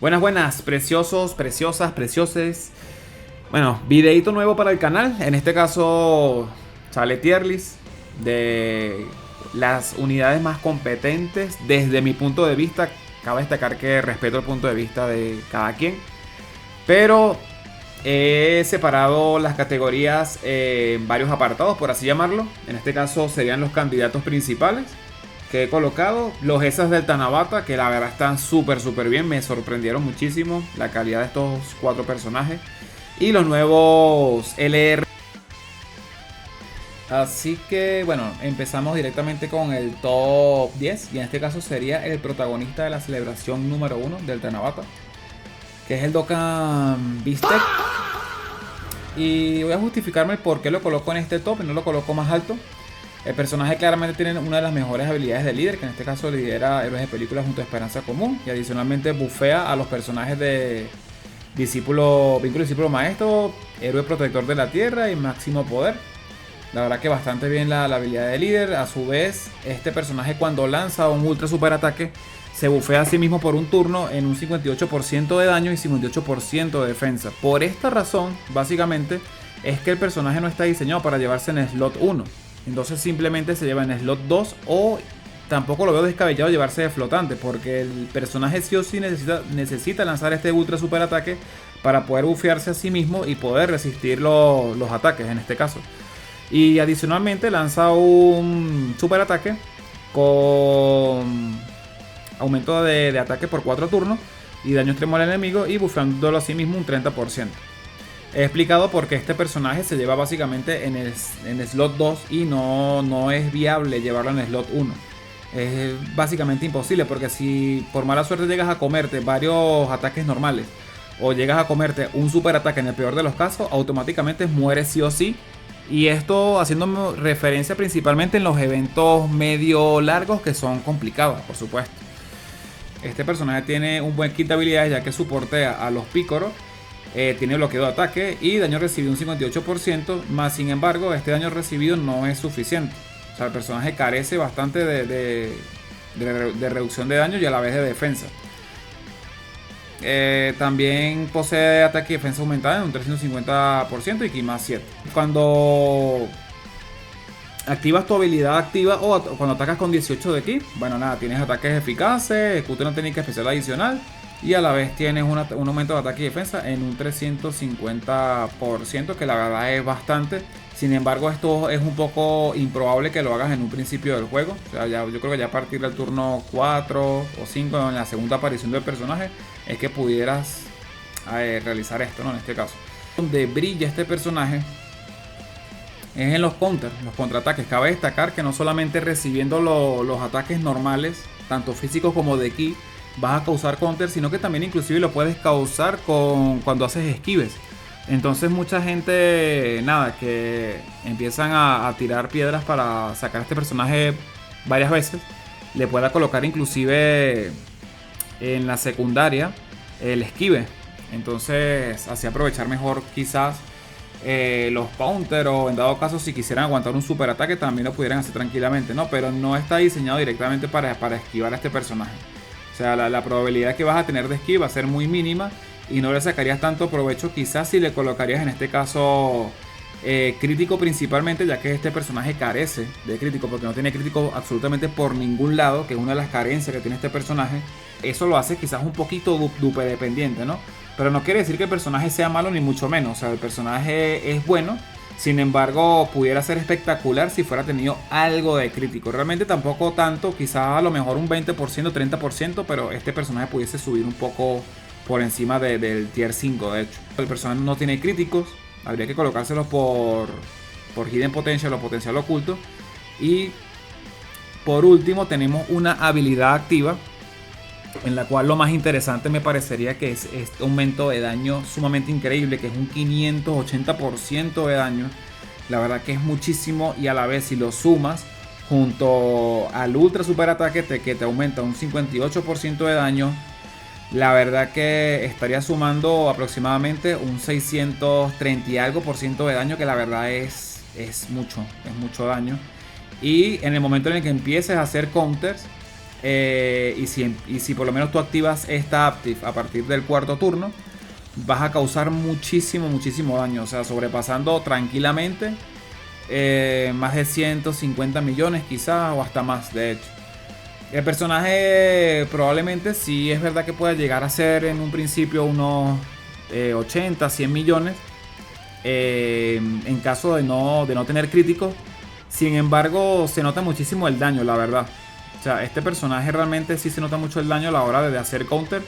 Buenas, buenas, preciosos, preciosas, precioses. Bueno, videito nuevo para el canal. En este caso sale tier list de las unidades más competentes desde mi punto de vista. Cabe destacar que respeto el punto de vista de cada quien, pero he separado las categorías en varios apartados, por así llamarlo. En este caso serían los candidatos principales que he colocado. Los Esas del Tanabata, que la verdad están súper bien. Me sorprendieron muchísimo la calidad de estos 4 personajes. Y los nuevos LR. Así que bueno, empezamos directamente con el top 10. Y en este caso sería el protagonista de la celebración número 1 del Tanabata, que es el Dokkan Beastek. Y voy a justificarme el por qué lo coloco en este top y no lo coloco más alto. El personaje claramente tiene una de las mejores habilidades de líder, que en este caso lidera héroes de película junto a Esperanza Común. Y adicionalmente bufea a los personajes de Vínculo Discípulo Maestro, Héroe Protector de la Tierra y Máximo Poder. La verdad que bastante bien la habilidad de líder. A su vez, este personaje cuando lanza un ultra super ataque se bufea a sí mismo por un turno en un 58% de daño y 58% de defensa. Por esta razón, básicamente, es que el personaje no está diseñado para llevarse en slot 1. Entonces simplemente se lleva en slot 2, o tampoco lo veo descabellado llevarse de flotante, porque el personaje sí o sí necesita lanzar este ultra super ataque para poder bufearse a sí mismo y poder resistir los ataques en este caso. Y adicionalmente lanza un super ataque con aumento de ataque por 4 turnos y daño extremo al enemigo, y bufeándolo a sí mismo un 30%. He explicado por qué este personaje se lleva básicamente en slot 2 y no es viable llevarlo en slot 1. Es básicamente imposible, porque si por mala suerte llegas a comerte varios ataques normales o llegas a comerte un super ataque en el peor de los casos, automáticamente mueres sí o sí. Y esto haciendo referencia principalmente en los eventos medio largos, que son complicados, por supuesto. Este personaje tiene un buen kit de habilidades, ya que soportea a los Pícoros. Tiene bloqueo de ataque y daño recibido un 58%, más sin embargo este daño recibido no es suficiente. O sea, el personaje carece bastante de reducción de daño y a la vez de defensa. También posee ataque y defensa aumentada en un 350% y ki más 7. Cuando activas tu habilidad activa o cuando atacas con 18 de ki, bueno nada, tienes ataques eficaces, ejecuta una técnica especial adicional y a la vez tienes un aumento de ataque y defensa en un 350%, que la verdad es bastante. Sin embargo, esto es un poco improbable que lo hagas en un principio del juego. O sea, yo creo que ya a partir del turno 4 o 5, en la segunda aparición del personaje, es que pudieras realizar esto, ¿no? En este caso, donde brilla este personaje es en los contraataques. Cabe destacar que no solamente recibiendo los ataques normales, tanto físicos como de ki, vas a causar counter, sino que también inclusive lo puedes causar cuando haces esquives. Entonces mucha gente, nada, que empiezan a tirar piedras para sacar a este personaje varias veces, le pueda colocar inclusive en la secundaria el esquive. Entonces así aprovechar mejor quizás los counter, o en dado caso si quisieran aguantar un super ataque también lo pudieran hacer tranquilamente, ¿no? Pero no está diseñado directamente para esquivar a este personaje. O sea, la probabilidad que vas a tener de esquiva va a ser muy mínima y no le sacarías tanto provecho quizás si le colocarías en este caso crítico principalmente, ya que este personaje carece de crítico, porque no tiene crítico absolutamente por ningún lado, que es una de las carencias que tiene este personaje. Eso lo hace quizás un poquito dupe dependiente, ¿no? Pero no quiere decir que el personaje sea malo ni mucho menos. O sea, el personaje es bueno. Sin embargo, pudiera ser espectacular si fuera tenido algo de crítico. Realmente tampoco tanto, quizás a lo mejor un 20%, 30%, pero este personaje pudiese subir un poco por encima del tier 5, de hecho. El personaje no tiene críticos, habría que colocárselos por Hidden Potential o Potencial Oculto. Y por último tenemos una habilidad activa, en la cual lo más interesante me parecería que es este aumento de daño sumamente increíble, que es un 580% de daño. La verdad que es muchísimo, y a la vez si lo sumas junto al ultra super ataque que te aumenta un 58% de daño, la verdad que estaría sumando aproximadamente un 630 y algo por ciento de daño, que la verdad es mucho daño. Y en el momento en el que empieces a hacer counters, Y si por lo menos tú activas esta Active a partir del cuarto turno, vas a causar muchísimo daño. O sea, sobrepasando tranquilamente más de 150 millones quizás, o hasta más, de hecho. El personaje probablemente sí es verdad que pueda llegar a ser en un principio unos 80, 100 millones. En caso de no tener críticos. Sin embargo, se nota muchísimo el daño, la verdad. O sea, este personaje realmente sí se nota mucho el daño a la hora de hacer counter,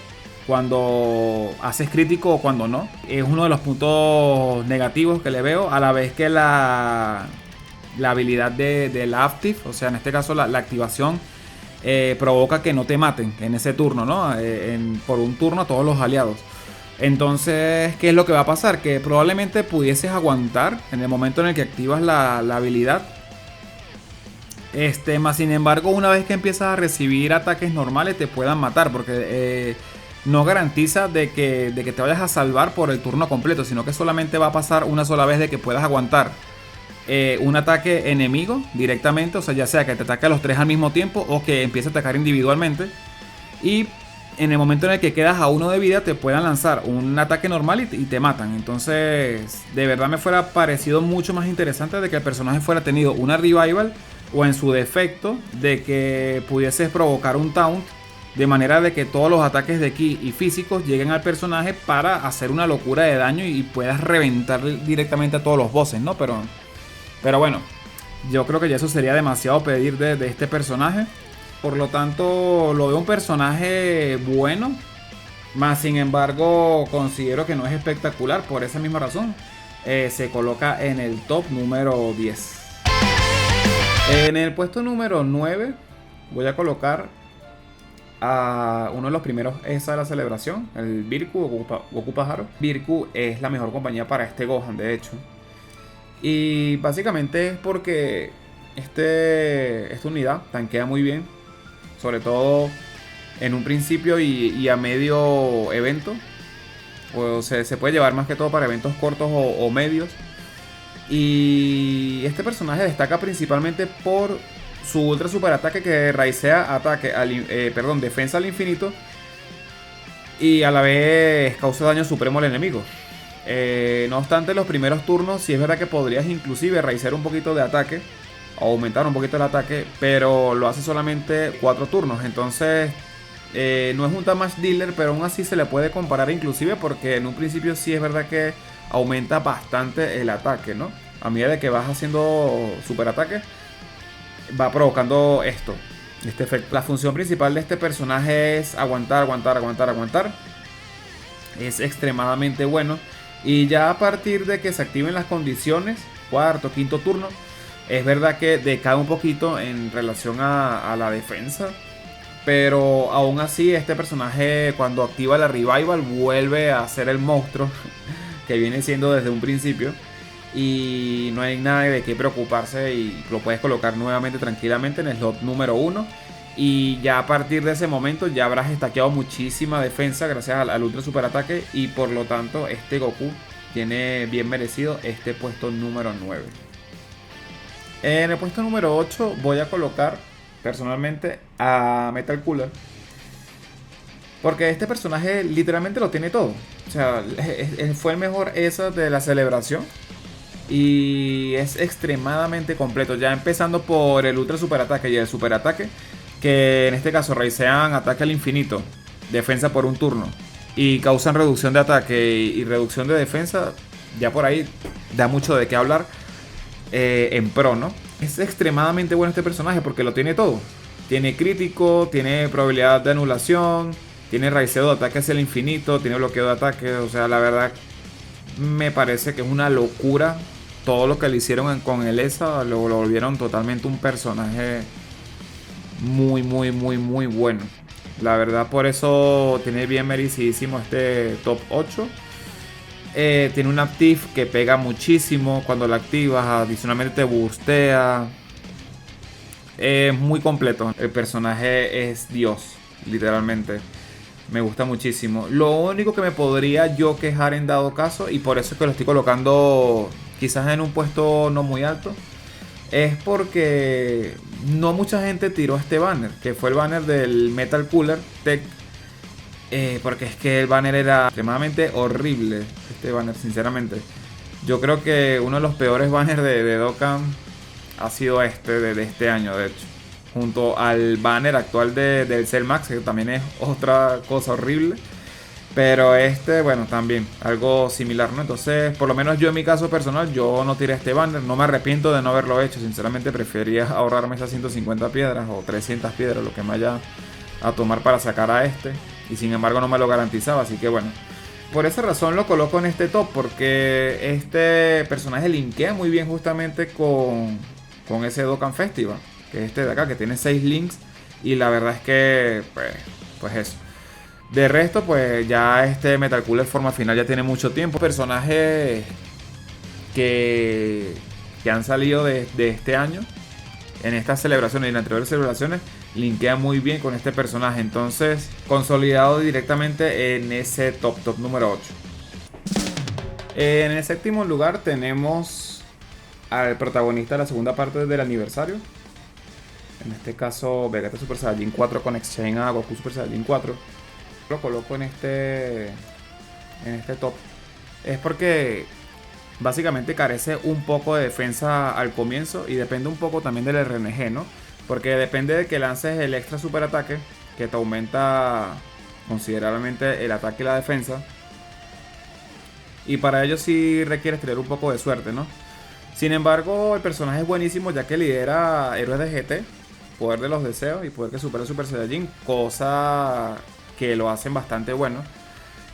cuando haces crítico o cuando no. Es uno de los puntos negativos que le veo, a la vez que la habilidad de la Active, o sea, en este caso la activación, provoca que no te maten en ese turno, ¿no? Por un turno a todos los aliados. Entonces, ¿qué es lo que va a pasar? Que probablemente pudieses aguantar en el momento en el que activas la habilidad. Más sin embargo, una vez que empiezas a recibir ataques normales, te puedan matar, porque no garantiza de que te vayas a salvar por el turno completo, sino que solamente va a pasar una sola vez de que puedas aguantar un ataque enemigo directamente, o sea, ya sea que te ataque a los tres al mismo tiempo o que empiece a atacar individualmente. Y en el momento en el que quedas a uno de vida, te puedan lanzar un ataque normal y te matan. Entonces, de verdad me fuera parecido mucho más interesante de que el personaje fuera tenido una revival, o en su defecto de que pudieses provocar un taunt, de manera de que todos los ataques de ki y físicos lleguen al personaje para hacer una locura de daño y puedas reventar directamente a todos los bosses, ¿no? Pero bueno, yo creo que ya eso sería demasiado pedir de este personaje. Por lo tanto, lo veo un personaje bueno, más sin embargo considero que no es espectacular. Por esa misma razón se coloca en el top número 10. En el puesto número 9 voy a colocar a uno de los primeros ESA de la celebración, el Virku Goku Pájaro. Virku es la mejor compañía para este Gohan, de hecho. Y básicamente es porque esta unidad tanquea muy bien, sobre todo en un principio y a medio evento. O sea, se puede llevar más que todo para eventos cortos o medios. Y este personaje destaca principalmente por su ultra super ataque, que raicea defensa al infinito y a la vez causa daño supremo al enemigo. No obstante, los primeros turnos sí es verdad que podrías inclusive raicear un poquito de ataque o aumentar un poquito el ataque, pero lo hace solamente 4 turnos. Entonces no es un damage dealer, pero aún así se le puede comparar inclusive, porque en un principio sí es verdad que aumenta bastante el ataque, ¿no? A medida de que vas haciendo super ataque, va provocando este efecto. La función principal de este personaje es aguantar. Es extremadamente bueno. Y ya a partir de que se activen las condiciones, cuarto, quinto turno, es verdad que decae un poquito en relación a la defensa. Pero aún así, este personaje, cuando activa la revival, vuelve a ser el monstruo que viene siendo desde un principio. Y no hay nada de qué preocuparse, y lo puedes colocar nuevamente tranquilamente en el slot número 1. Y ya a partir de ese momento ya habrás estaqueado muchísima defensa gracias al ultra super ataque. Y por lo tanto este Goku tiene bien merecido este puesto número 9. En el puesto número 8 voy a colocar personalmente a Metal Cooler, porque este personaje literalmente lo tiene todo. O sea, fue el mejor ESA de la celebración y es extremadamente completo, ya empezando por el ultra super ataque y el super ataque, que en este caso raicean ataque al infinito, defensa por un turno, y causan reducción de ataque y reducción de defensa. Ya por ahí da mucho de qué hablar en pro, ¿no? Es extremadamente bueno este personaje porque lo tiene todo. Tiene crítico, tiene probabilidad de anulación, tiene raiceo de ataque hacia el infinito, tiene bloqueo de ataque. O sea, la verdad me parece que es una locura todo lo que le hicieron con el ESA. Lo volvieron totalmente un personaje muy bueno. La verdad, por eso tiene bien merecidísimo este top 8. Tiene un active que pega muchísimo cuando la activas, adicionalmente te boostea. Es muy completo. El personaje es Dios, literalmente. Me gusta muchísimo. Lo único que me podría yo quejar en dado caso, y por eso es que lo estoy colocando quizás en un puesto no muy alto, es porque no mucha gente tiró este banner, que fue el banner del Metal Cooler Tech. Porque es que el banner era extremadamente horrible. Este banner, sinceramente. Yo creo que uno de los peores banners de Dokkan ha sido este de este año, de hecho. Junto al banner actual del Cell Max, que también es otra cosa horrible. Pero este, bueno, también algo similar, ¿no? Entonces, por lo menos yo en mi caso personal, yo no tiré este banner. No me arrepiento de no haberlo hecho. Sinceramente, prefería ahorrarme esas 150 piedras o 300 piedras, lo que me vaya a tomar para sacar a este. Y sin embargo no me lo garantizaba, así que bueno. Por esa razón lo coloco en este top, porque este personaje linkea muy bien justamente con ese Dokkan Festival, que es este de acá, que tiene 6 links. Y la verdad es que, pues eso. De resto, pues ya este Metal Cooler forma final ya tiene mucho tiempo. Personajes que han salido de este año, en estas celebraciones y en anteriores celebraciones, linkea muy bien con este personaje. Entonces, consolidado directamente en ese top número 8. En el séptimo lugar tenemos al protagonista de la segunda parte del aniversario. En este caso, Vegeta Super Saiyajin 4 con Exchange a Goku Super Saiyajin 4. Lo coloco en este top. Es porque básicamente carece un poco de defensa al comienzo y depende un poco también del RNG, ¿no? Porque depende de que lances el extra super ataque, que te aumenta considerablemente el ataque y la defensa. Y para ello sí requieres tener un poco de suerte, ¿no? Sin embargo, el personaje es buenísimo ya que lidera héroes de GT, poder de los deseos y poder que supera Super Saiyajin, cosa que lo hacen bastante bueno.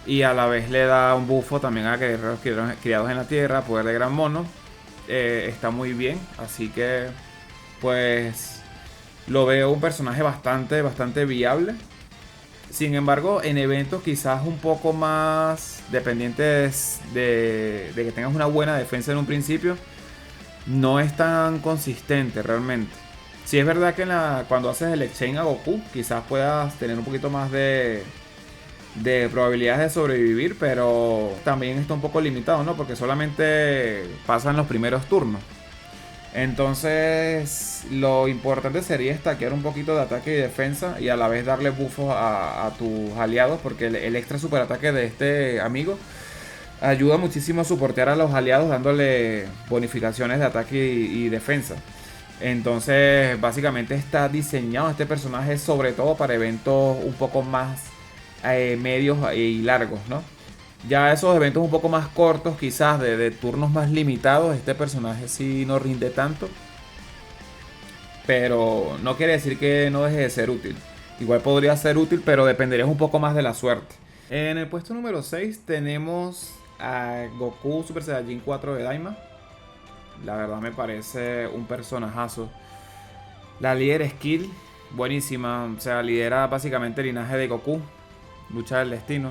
Y a la vez le da un buffo también a guerreros criados en la tierra, poder de gran mono. Está muy bien, así que pues lo veo un personaje bastante viable. Sin embargo, en eventos quizás un poco más dependientes de que tengas una buena defensa en un principio, no es tan consistente realmente. Si es verdad que cuando haces el exchange a Goku, quizás puedas tener un poquito más de probabilidades de sobrevivir, pero también está un poco limitado, ¿no? Porque solamente pasan los primeros turnos. Entonces, lo importante sería stackear un poquito de ataque y defensa y a la vez darle buffos a tus aliados, porque el extra super ataque de este amigo ayuda muchísimo a soportear a los aliados dándole bonificaciones de ataque y defensa. Entonces, básicamente está diseñado este personaje sobre todo para eventos un poco más medios y largos, ¿no? Ya esos eventos un poco más cortos, quizás de turnos más limitados, este personaje sí no rinde tanto. Pero no quiere decir que no deje de ser útil. Igual podría ser útil, pero dependería un poco más de la suerte. En el puesto número 6 tenemos a Goku Super Saiyajin 4 de Daima. La verdad me parece un personajazo. La líder skill, buenísima. O sea, lidera básicamente el linaje de Goku, Lucha del Destino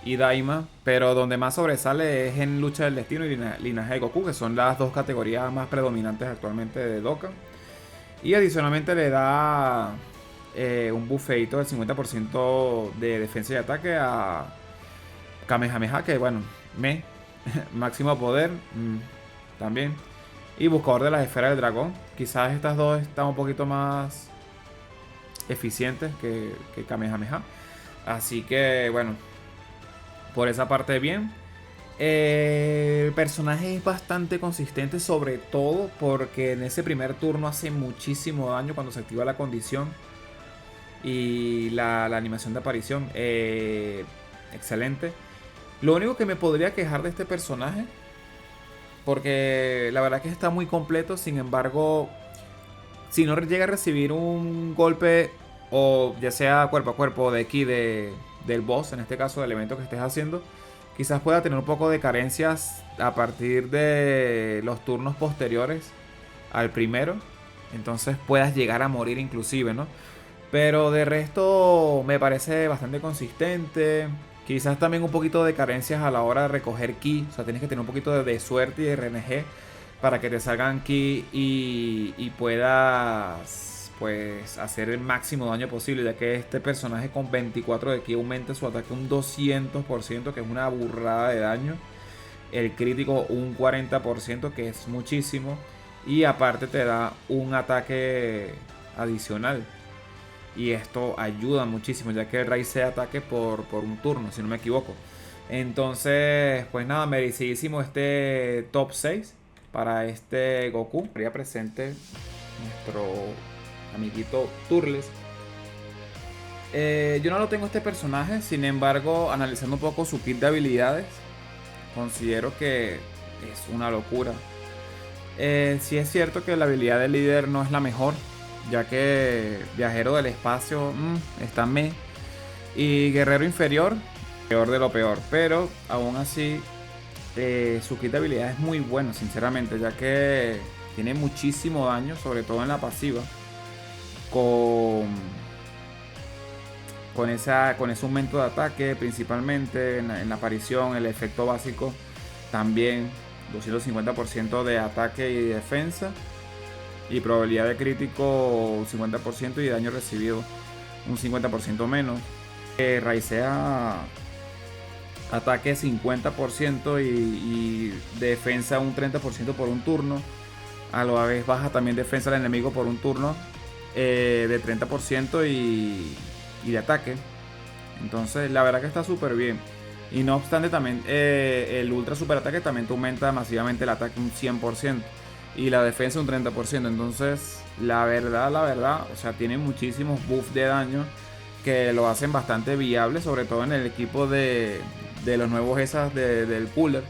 y Daima, pero donde más sobresale es en Lucha del Destino y Linaje de Goku, que son las dos categorías más predominantes actualmente de Dokkan. Y adicionalmente le da un buffeito del 50% de defensa y ataque a Kamehameha, que bueno, máximo poder también. Y buscador de las esferas del dragón. Quizás estas dos están un poquito más eficientes que Kamehameha. Así que bueno, por esa parte bien. El personaje es bastante consistente, sobre todo porque en ese primer turno hace muchísimo daño cuando se activa la condición. Y la animación de aparición, excelente. Lo único que me podría quejar de este personaje, porque la verdad que está muy completo, sin embargo, si no llega a recibir un golpe, o ya sea cuerpo a cuerpo de aquí del boss, en este caso del evento que estés haciendo, quizás pueda tener un poco de carencias a partir de los turnos posteriores al primero. Entonces puedas llegar a morir inclusive, ¿no? Pero de resto me parece bastante consistente. Quizás también un poquito de carencias a la hora de recoger ki. O sea, tienes que tener un poquito de suerte y de RNG para que te salgan ki y puedas pues hacer el máximo daño posible, ya que este personaje con 24 de ki aumenta su ataque un 200%, que es una burrada de daño. El crítico un 40%, que es muchísimo. Y aparte te da un ataque adicional. Y esto ayuda muchísimo, ya que Raisea ataque por un turno, si no me equivoco. Entonces, pues nada, merecidísimo este top 6 para este Goku. Estaría presente nuestro amiguito Turles. Yo no lo tengo este personaje, sin embargo, analizando un poco su kit de habilidades, considero que es una locura. Sí es cierto que la habilidad del líder no es la mejor, ya que Viajero del Espacio está meh. Y Guerrero Inferior, peor de lo peor. Pero aún así, su kit de habilidad es muy bueno, sinceramente, ya que tiene muchísimo daño, sobre todo en la pasiva. Con ese aumento de ataque, principalmente en la aparición, el efecto básico también. 250% de ataque y defensa. Y probabilidad de crítico un 50% y daño recibido un 50% menos. Raisea ataque 50% y defensa un 30% por un turno. A la vez baja también defensa del enemigo por un turno de 30% y de ataque. Entonces la verdad que está súper bien. Y no obstante también el ultra super ataque también te aumenta masivamente el ataque un 100% y la defensa un 30%. Entonces la verdad, o sea, tiene muchísimos buffs de daño que lo hacen bastante viable, sobre todo en el equipo de los nuevos ESAs del cooler.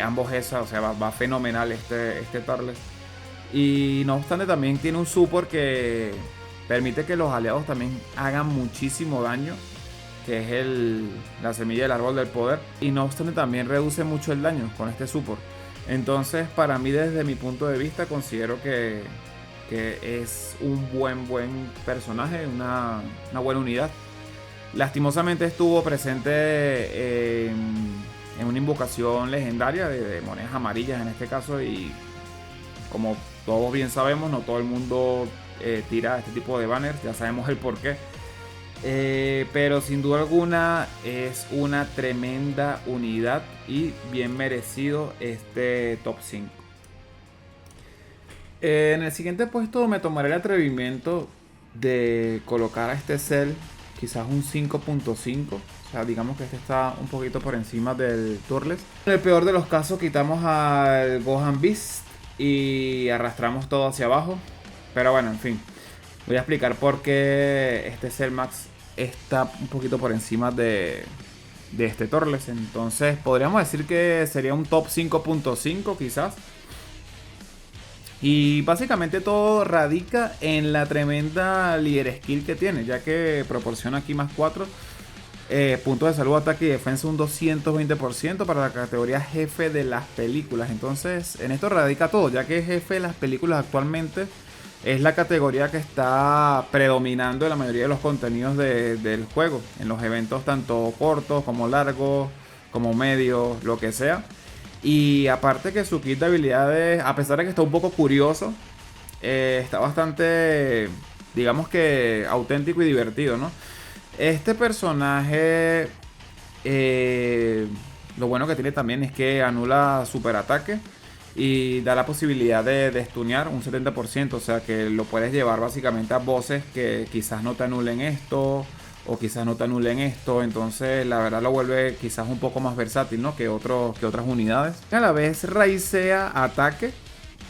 Ambos ESAs, o sea, va fenomenal este Turles. Y no obstante también tiene un support que permite que los aliados también hagan muchísimo daño, que es la semilla del árbol del poder. Y no obstante también reduce mucho el daño con este support. Entonces para mí, desde mi punto de vista, considero que es un buen personaje, una buena unidad. Lastimosamente estuvo presente en una invocación legendaria de monedas amarillas en este caso, y como todos bien sabemos, no todo el mundo tira este tipo de banners, ya sabemos el porqué. Pero sin duda alguna es una tremenda unidad y bien merecido este top 5. En el siguiente puesto me tomaré el atrevimiento de colocar a este Cell quizás un 5.5. O sea, digamos que este está un poquito por encima del Turles. En el peor de los casos quitamos al Gohan Beast y arrastramos todo hacia abajo. Pero bueno, en fin. Voy a explicar por qué este Cell Max está un poquito por encima de este Turles. Entonces podríamos decir que sería un top 5.5 quizás. Y básicamente todo radica en la tremenda líder skill que tiene, ya que proporciona aquí más 4 puntos de salud, ataque y defensa, un 220% para la categoría jefe de las películas. Entonces en esto radica todo, ya que jefe de las películas actualmente es la categoría que está predominando en la mayoría de los contenidos del juego, en los eventos tanto cortos como largos, como medios, lo que sea. Y aparte que su kit de habilidades, a pesar de que está un poco curioso, está bastante, digamos que auténtico y divertido, ¿no? Este personaje, lo bueno que tiene también es que anula super ataque y da la posibilidad de stunear un 70%, o sea que lo puedes llevar básicamente a bosses que quizás no te anulen esto, o quizás no te anulen esto. Entonces la verdad lo vuelve quizás un poco más versátil, ¿no? que otras unidades. A la vez Raisea ataque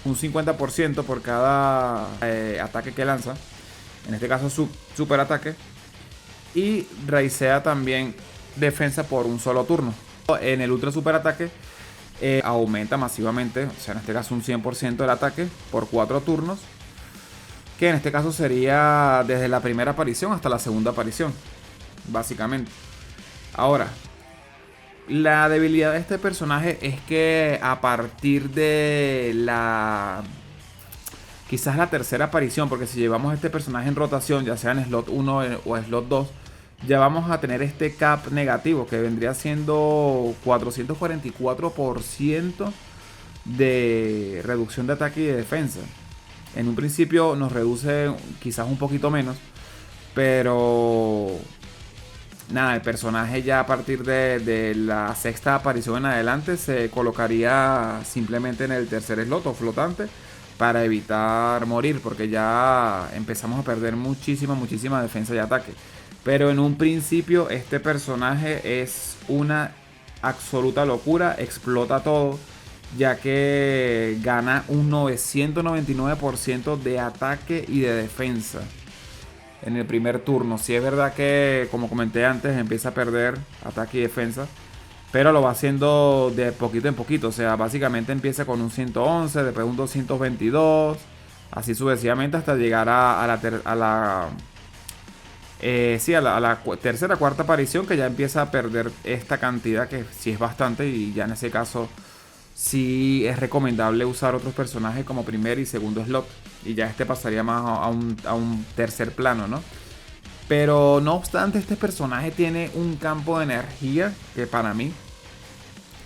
un 50% por cada ataque que lanza, en este caso super ataque, y Raisea también defensa por un solo turno. En el ultra super ataque aumenta masivamente, o sea en este caso un 100% el ataque por 4 turnos, que en este caso sería desde la primera aparición hasta la segunda aparición, básicamente. Ahora, la debilidad de este personaje es que a partir de quizás la tercera aparición, porque si llevamos este personaje en rotación, ya sea en slot 1 o slot 2, ya vamos a tener este cap negativo, que vendría siendo 444% de reducción de ataque y de defensa. En un principio nos reduce quizás un poquito menos, pero nada, el personaje ya a partir de la sexta aparición en adelante se colocaría simplemente en el tercer slot o flotante, para evitar morir, porque ya empezamos a perder muchísima defensa y ataque. Pero en un principio este personaje es una absoluta locura, explota todo, ya que gana un 999% de ataque y de defensa en el primer turno. Si es verdad que, como comenté antes, empieza a perder ataque y defensa, pero lo va haciendo de poquito en poquito. O sea, básicamente empieza con un 111, después un 222, así sucesivamente hasta llegar a la tercera, cuarta aparición, que ya empieza a perder esta cantidad, que sí es bastante, y ya en ese caso sí es recomendable usar otros personajes como primer y segundo slot, y ya este pasaría más a un tercer plano, ¿no? Pero no obstante, este personaje tiene un campo de energía que para mí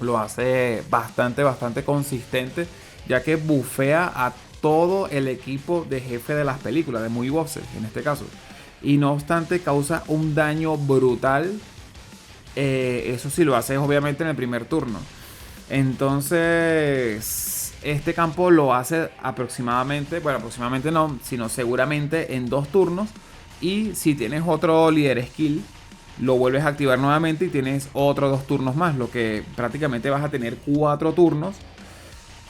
lo hace bastante consistente, ya que bufea a todo el equipo de jefe de las películas, de Movie Boxes en este caso. Y no obstante causa un daño brutal. Eso sí lo hace obviamente en el primer turno. Entonces este campo lo hace aproximadamente, bueno, aproximadamente no, sino seguramente en 2 turnos. Y si tienes otro líder skill, lo vuelves a activar nuevamente y tienes otros 2 turnos más, lo que prácticamente vas a tener 4 turnos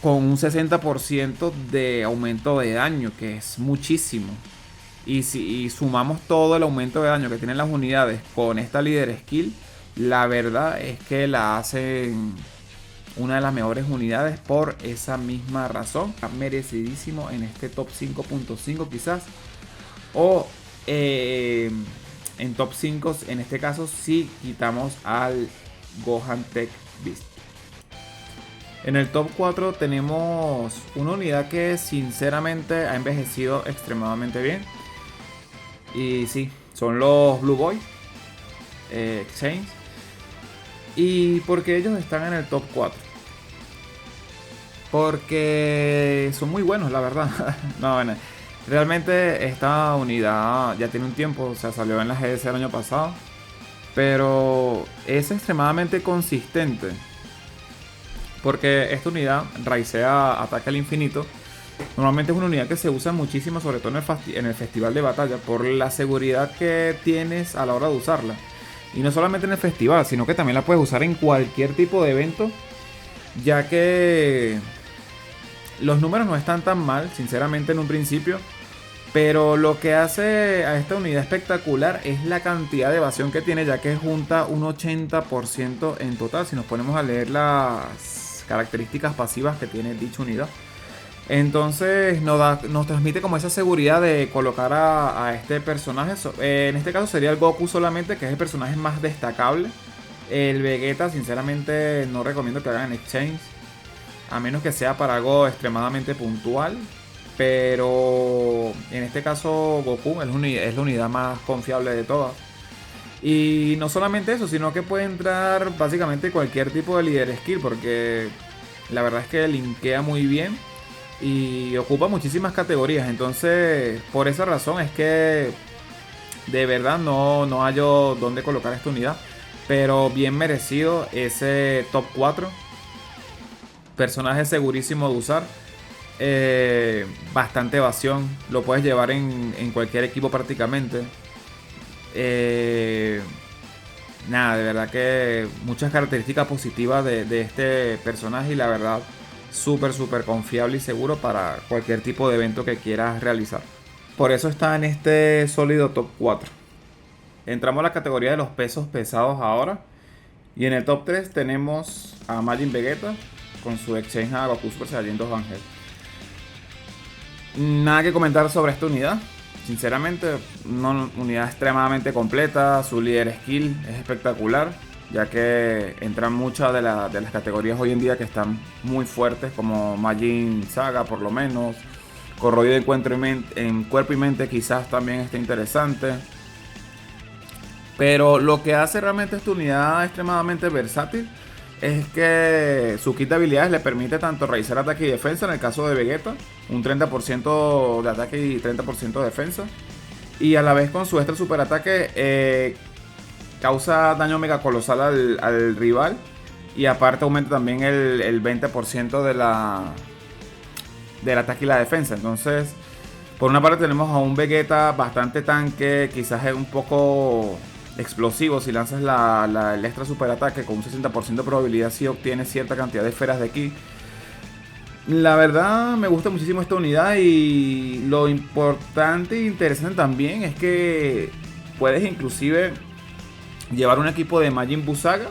con un 60% de aumento de daño, que es muchísimo. Y si sumamos todo el aumento de daño que tienen las unidades con esta líder skill, la verdad es que la hacen una de las mejores unidades por esa misma razón. Merecidísimo en este top 5.5 quizás. O en top 5 en este caso si quitamos al Gohan Tech Beast. En el top 4 tenemos una unidad que sinceramente ha envejecido extremadamente bien. Y sí, son los Blue Boy Exchange. ¿Y por qué ellos están en el top 4? Porque son muy buenos, la verdad. No, bueno, realmente esta unidad ya tiene un tiempo, o sea, salió en la GS el año pasado. Pero es extremadamente consistente, porque esta unidad raicea ataque al infinito. Normalmente es una unidad que se usa muchísimo, sobre todo en el festival de batalla, por la seguridad que tienes a la hora de usarla. Y no solamente en el festival, sino que también la puedes usar en cualquier tipo de evento, ya que los números no están tan mal, sinceramente, en un principio. Pero lo que hace a esta unidad espectacular es la cantidad de evasión que tiene, ya que junta un 80% en total, si nos ponemos a leer las características pasivas que tiene dicha unidad. Entonces nos transmite como esa seguridad de colocar a este personaje. En este caso sería el Goku solamente, que es el personaje más destacable. El Vegeta sinceramente no recomiendo que hagan exchange, a menos que sea para algo extremadamente puntual. Pero en este caso Goku es la unidad más confiable de todas. Y no solamente eso, sino que puede entrar básicamente cualquier tipo de líder skill, porque la verdad es que linkea muy bien y ocupa muchísimas categorías. Entonces por esa razón es que de verdad no hallo dónde colocar esta unidad, pero bien merecido ese top 4. Personaje segurísimo de usar, bastante evasión, lo puedes llevar en cualquier equipo prácticamente. Nada, de verdad que muchas características positivas de este personaje, y la verdad súper confiable y seguro para cualquier tipo de evento que quieras realizar. Por eso está en este sólido top 4. Entramos a la categoría de los pesos pesados ahora. Y en el top 3 tenemos a Majin Vegeta con su exchange a Goku Super Saiyan 2 Ángel. Nada que comentar sobre esta unidad. Sinceramente, una unidad extremadamente completa. Su líder skill es espectacular, ya que entran muchas de las categorías hoy en día que están muy fuertes, como Majin Saga por lo menos. Corroído en cuerpo y mente quizás también esté interesante. Pero lo que hace realmente esta unidad extremadamente versátil es que su kit de habilidades le permite tanto realizar ataque y defensa, en el caso de Vegeta, un 30% de ataque y 30% de defensa. Y a la vez con su extra super ataque causa daño mega colosal al rival. Y aparte aumenta también el 20% del ataque y la defensa. Entonces, por una parte tenemos a un Vegeta bastante tanque, quizás es un poco explosivo. Si lanzas el extra super ataque con un 60% de probabilidad, si obtienes cierta cantidad de esferas de ki. La verdad me gusta muchísimo esta unidad, y lo importante e interesante también es que puedes inclusive llevar un equipo de Majin Buu Saga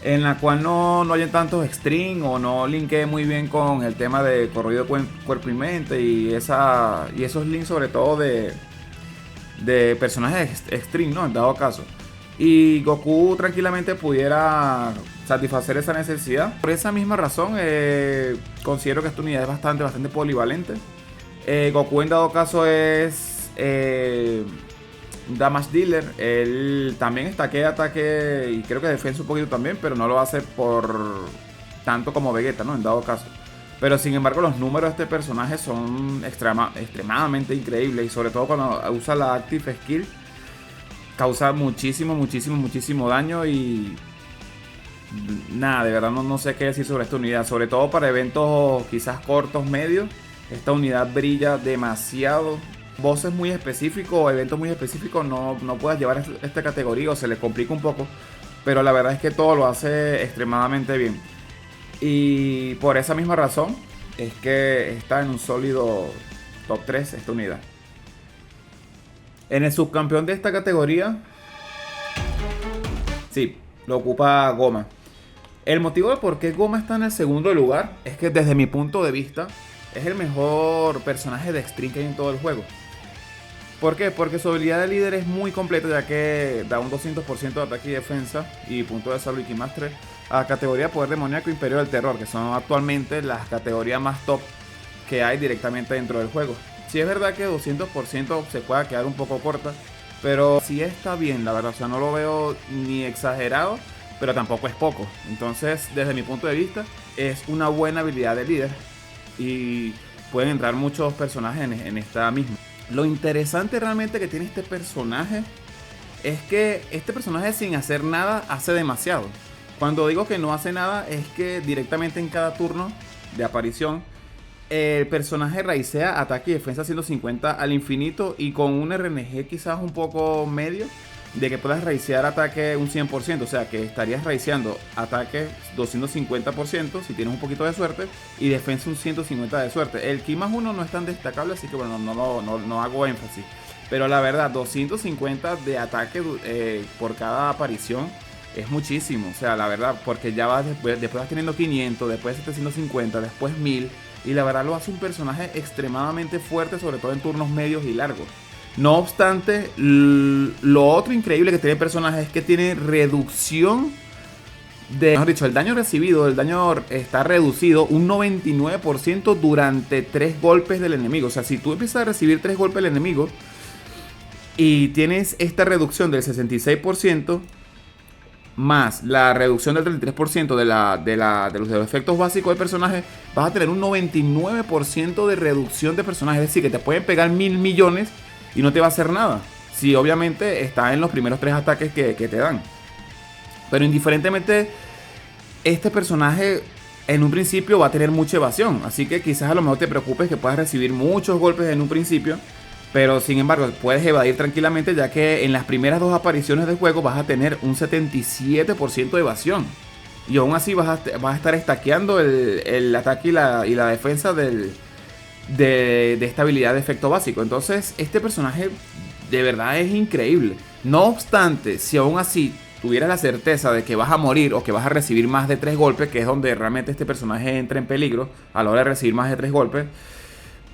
en la cual no hayan tantos extreme o no linkee muy bien con el tema de corrido cuerpo y mente y esos links sobre todo de personajes extreme, ¿no? En dado caso. Y Goku tranquilamente pudiera satisfacer esa necesidad. Por esa misma razón considero que esta unidad es bastante polivalente. Goku en dado caso es damage dealer. Él también estaquea ataque y creo que defensa un poquito también, pero no lo hace por tanto como Vegeta, ¿no? En dado caso. Pero sin embargo los números de este personaje son extremadamente increíbles, y sobre todo cuando usa la Active Skill causa muchísimo daño. Y nada, de verdad no sé qué decir sobre esta unidad, sobre todo para eventos quizás cortos, medios. Esta unidad brilla demasiado. Bosses muy específicos o eventos muy específicos no puedes llevar esta categoría o se le complica un poco, pero la verdad es que todo lo hace extremadamente bien, y por esa misma razón es que está en un sólido top 3 esta unidad. En el subcampeón de esta categoría, sí, lo ocupa Goma. El motivo de por qué Goma está en el segundo lugar es que desde mi punto de vista es el mejor personaje de Extreme que hay en todo el juego. ¿Por qué? Porque su habilidad de líder es muy completa, ya que da un 200% de ataque y defensa y punto de salud y Kimastre a categoría poder demoníaco inferior al terror, que son actualmente las categorías más top que hay directamente dentro del juego. Sí es verdad que 200% se pueda quedar un poco corta, pero sí está bien, la verdad. O sea, no lo veo ni exagerado, pero tampoco es poco. Entonces, desde mi punto de vista, es una buena habilidad de líder y pueden entrar muchos personajes en esta misma. Lo interesante realmente que tiene este personaje es que este personaje sin hacer nada hace demasiado. Cuando digo que no hace nada es que directamente en cada turno de aparición el personaje raicea ataque y defensa 150 al infinito, y con un RNG quizás un poco medio de que puedas raicear ataque un 100%, o sea que estarías raiceando ataque 250% si tienes un poquito de suerte y defensa un 150 de suerte. El ki más 1 no es tan destacable, así que bueno, no hago énfasis, pero la verdad 250 de ataque por cada aparición es muchísimo, o sea la verdad, porque ya vas después vas teniendo 500, después 750, después 1000, y la verdad lo hace un personaje extremadamente fuerte, sobre todo en turnos medios y largos. No obstante, lo otro increíble que tiene el personaje es que tiene reducción de, mejor dicho, el daño recibido, el daño está reducido un 99% durante 3 golpes del enemigo. O sea, si tú empiezas a recibir 3 golpes del enemigo y tienes esta reducción del 66%, más la reducción del 33% de los efectos básicos del personaje, vas a tener un 99% de reducción de personaje. Es decir, que te pueden pegar 1000 millones y no te va a hacer nada. Si obviamente está en los primeros 3 ataques que te dan. Pero indiferentemente, este personaje en un principio va a tener mucha evasión. Así que quizás a lo mejor te preocupes que puedas recibir muchos golpes en un principio. Pero sin embargo puedes evadir tranquilamente, ya que en las primeras 2 apariciones del juego vas a tener un 77% de evasión. Y aún así vas a estar estaqueando el ataque y la defensa de esta habilidad de efecto básico. Entonces este personaje de verdad es increíble. No obstante, si aún así tuvieras la certeza de que vas a morir o que vas a recibir más de 3 golpes, que es donde realmente este personaje entra en peligro a la hora de recibir más de 3 golpes,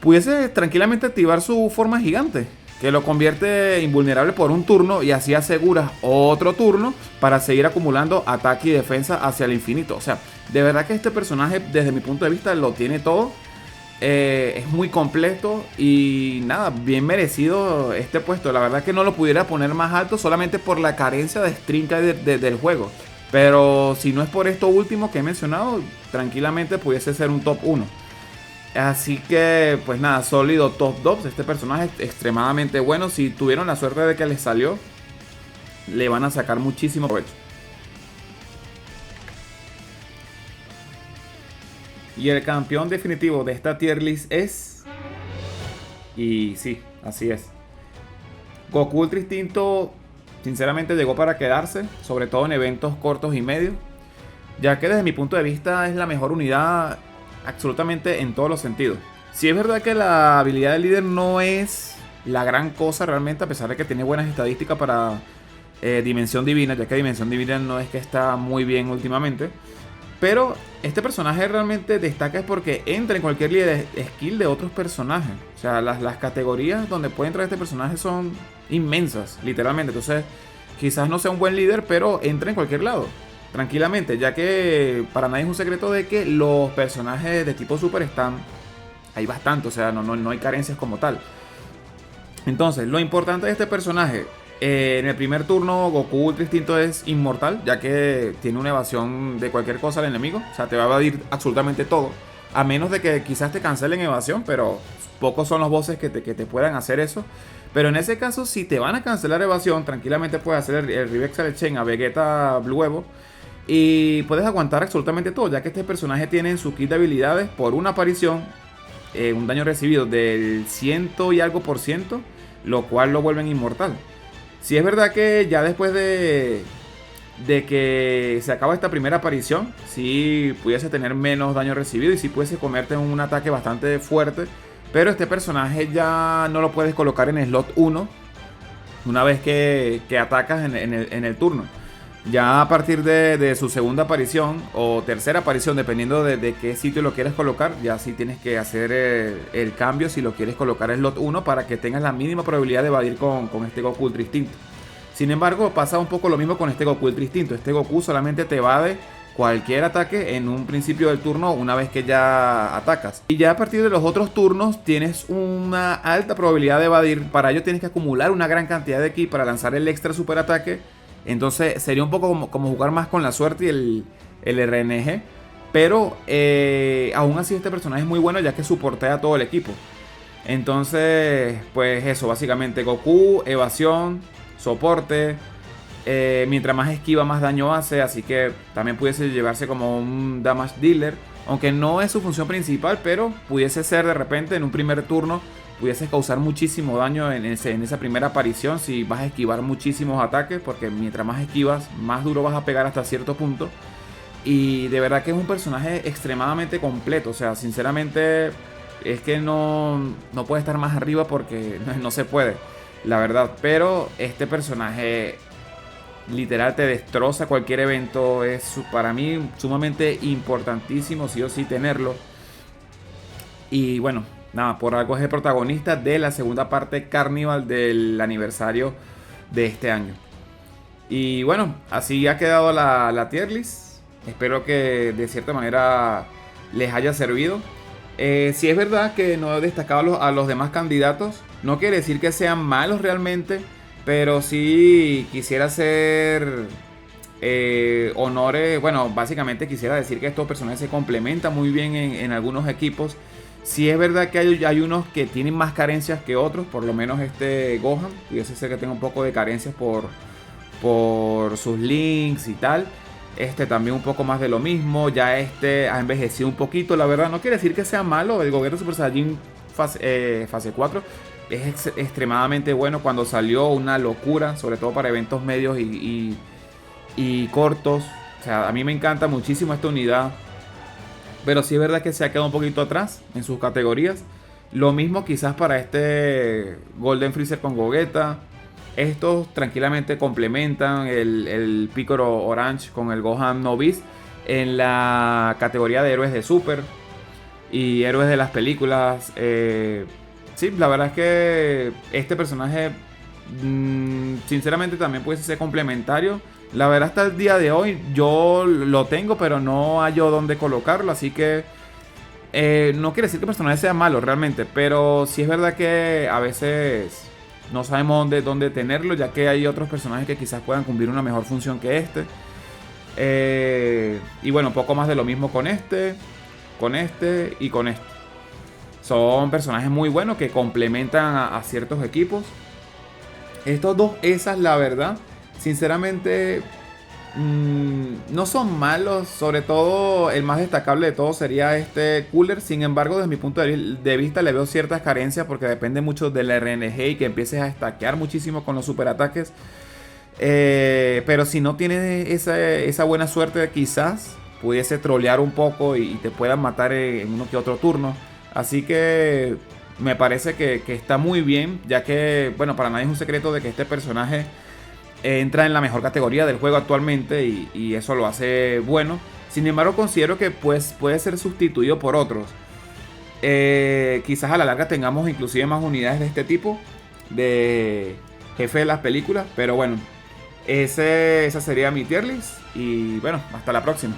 pudiese tranquilamente activar su forma gigante, que lo convierte invulnerable por un turno, y así aseguras otro turno para seguir acumulando ataque y defensa hacia el infinito. O sea, de verdad que este personaje desde mi punto de vista lo tiene todo. Es muy completo y nada, bien merecido este puesto. La verdad que no lo pudiera poner más alto solamente por la carencia de stream que hay del juego. Pero si no es por esto último que he mencionado, tranquilamente pudiese ser un top 1. Así que pues nada, sólido top 2. Este personaje es extremadamente bueno. Si tuvieron la suerte de que les salió, le van a sacar muchísimo provecho. Y el campeón definitivo de esta tier list es... Y sí, así es. Goku Ultra Instinto sinceramente llegó para quedarse, sobre todo en eventos cortos y medios, ya que desde mi punto de vista es la mejor unidad absolutamente en todos los sentidos. Si es verdad que la habilidad del líder no es la gran cosa realmente, a pesar de que tiene buenas estadísticas para Dimensión Divina, ya que Dimensión Divina no es que está muy bien últimamente. Pero este personaje realmente destaca es porque entra en cualquier líder skill de otros personajes. O sea, las categorías donde puede entrar este personaje son inmensas, literalmente. Entonces, quizás no sea un buen líder, pero entra en cualquier lado, tranquilamente. Ya que para nadie es un secreto de que los personajes de tipo super están... Hay bastante, o sea, no hay carencias como tal. Entonces, lo importante de este personaje... en el primer turno Goku Ultra Instinto es inmortal, ya que tiene una evasión de cualquier cosa al enemigo. O sea, te va a evadir absolutamente todo. A menos de que quizás te cancelen evasión, pero pocos son los bosses que te puedan hacer eso. Pero en ese caso, si te van a cancelar evasión, tranquilamente puedes hacer el Reversal Chain a Vegeta Blue Evo. Y puedes aguantar absolutamente todo, ya que este personaje tiene en su kit de habilidades, por una aparición, un daño recibido del 100 y algo por ciento, lo cual lo vuelven inmortal. Si es verdad que ya después de que se acaba esta primera aparición, sí pudiese tener menos daño recibido y sí pudiese convertirse en un ataque bastante fuerte. Pero este personaje ya no lo puedes colocar en el slot 1 una vez que atacas en el turno. Ya a partir de su segunda aparición o tercera aparición, dependiendo de qué sitio lo quieres colocar, ya sí tienes que hacer el cambio si lo quieres colocar en slot 1 para que tengas la mínima probabilidad de evadir con este Goku Ultra Instinto. Sin embargo, pasa un poco lo mismo con este Goku Ultra Instinto. Este Goku solamente te evade cualquier ataque en un principio del turno una vez que ya atacas. Y ya a partir de los otros turnos tienes una alta probabilidad de evadir. Para ello tienes que acumular una gran cantidad de ki para lanzar el extra super ataque. Entonces sería un poco como jugar más con la suerte y el RNG. Pero aún así este personaje es muy bueno, ya que soportea a todo el equipo. Entonces, pues eso, básicamente Goku, evasión, soporte. Mientras más esquiva, más daño hace. Así que también pudiese llevarse como un damage dealer, aunque no es su función principal, pero pudiese ser de repente en un primer turno. Pudiese causar muchísimo daño en esa primera aparición si vas a esquivar muchísimos ataques, porque mientras más esquivas, más duro vas a pegar hasta cierto punto. Y de verdad que es un personaje extremadamente completo. O sea, sinceramente es que no puede estar más arriba porque no se puede, la verdad. Pero este personaje literal te destroza cualquier evento. Es para mí sumamente importantísimo sí o sí tenerlo. Y bueno, nada, por algo es el protagonista de la segunda parte Carnival del aniversario de este año. Y bueno, así ha quedado la tier list. Espero que de cierta manera les haya servido. Si es verdad que no he destacado a los demás candidatos, no quiere decir que sean malos realmente, pero sí quisiera hacer honores. Bueno, básicamente quisiera decir que estos personajes se complementan muy bien en algunos equipos. Sí es verdad que hay unos que tienen más carencias que otros, por lo menos este Gohan, pudiese ser que tenga un poco de carencias por sus links y tal. Este también un poco más de lo mismo, ya este ha envejecido un poquito, la verdad. No quiere decir que sea malo, el Gogeta Super Saiyajin fase 4 es extremadamente bueno. Cuando salió, una locura, sobre todo para eventos medios y cortos. O sea, a mí me encanta muchísimo esta unidad. Pero sí es verdad que se ha quedado un poquito atrás en sus categorías. Lo mismo quizás para este Golden Freezer con Gogeta. Estos tranquilamente complementan el Piccolo Orange con el Gohan Novice en la categoría de héroes de Super y héroes de las películas. Sí, la verdad es que este personaje sinceramente también puede ser complementario. La verdad, hasta el día de hoy yo lo tengo, pero no hallo dónde colocarlo. Así que no quiere decir que el personaje sea malo realmente, pero sí es verdad que a veces no sabemos dónde tenerlo, ya que hay otros personajes que quizás puedan cumplir una mejor función que este. Y bueno, poco más de lo mismo con este y con este. Son personajes muy buenos que complementan a ciertos equipos. Estos dos, esas la verdad, sinceramente, no son malos, sobre todo el más destacable de todos sería este Cooler. Sin embargo, desde mi punto de vista le veo ciertas carencias porque depende mucho del RNG y que empieces a stackear muchísimo con los superataques. Pero si no tienes esa buena suerte, quizás pudiese trolear un poco y te puedan matar en uno que otro turno. Así que me parece que está muy bien, ya que, bueno, para nadie es un secreto de que este personaje entra en la mejor categoría del juego actualmente y eso lo hace bueno. Sin embargo, considero que pues, puede ser sustituido por otros. Quizás a la larga tengamos inclusive más unidades de este tipo de jefe de las películas. Pero bueno, esa sería mi tier list. Y bueno, hasta la próxima.